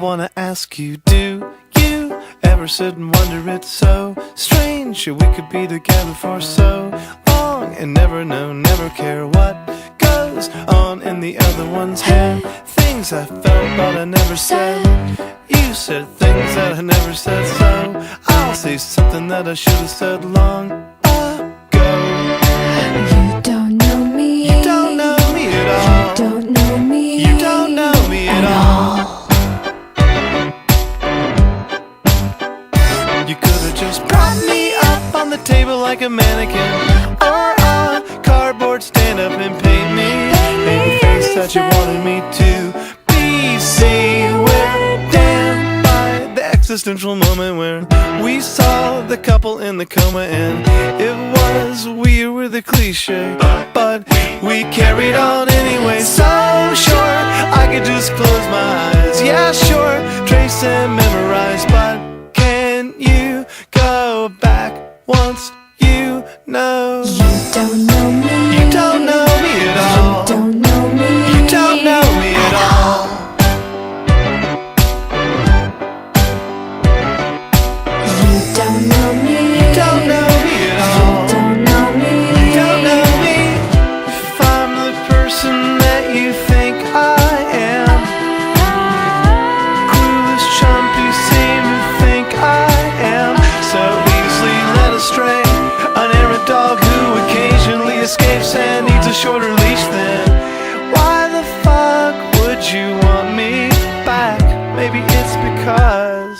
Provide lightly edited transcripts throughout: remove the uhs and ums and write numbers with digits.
wanna ask you, do you ever sit and wonder it's so strange that we could be together for so long and never know, never care what goes on in the other one's head? Things I felt but I never said. You said things that I never said, so I'll say something that I should have said long ago. You don't know me. You don't know me at all. You don't know me. You don't know me at all. You could have just propped me up on the table like a mannequin, or a cardboard stand up and paint me any face that you wanted me to be. See, we're damned by the existential moment where we saw the couple in the coma, and it was we were the cliche, but we carried on anyway. So sure, I could just close my eyes, yeah sure, trace and memorize, but can you go back once you know? You don't know me. You don't know me at all. You don't know me. You don't know me at all. You don't know me. You don't know me at all. You don't know me. You don't know me. If I'm the person that you think I am, clueless chump you seem to think I am, so easily led astray, an errant dog who occasionally escapes and needs a shorter leash, then why the fuck would you want me back? Maybe it's because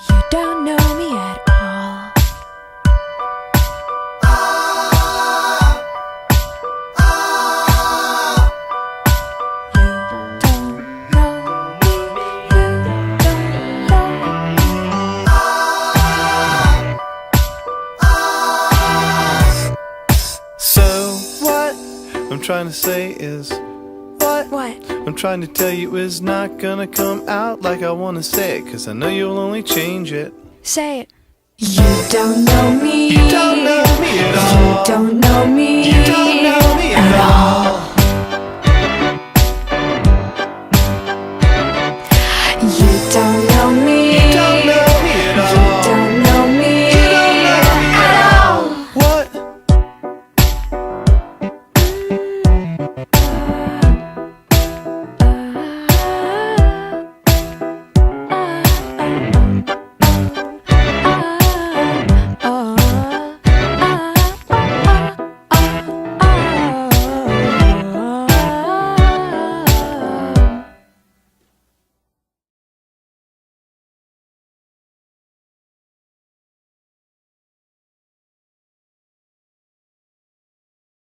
You don't know me at all. You don't know me. You don't know so what I'm trying to say is what? I'm trying to tell you is not gonna come out like I wanna say it, cause I know you'll only change it. Say it. You don't know me. You don't know me at all. You don't know me. You don't know me at all.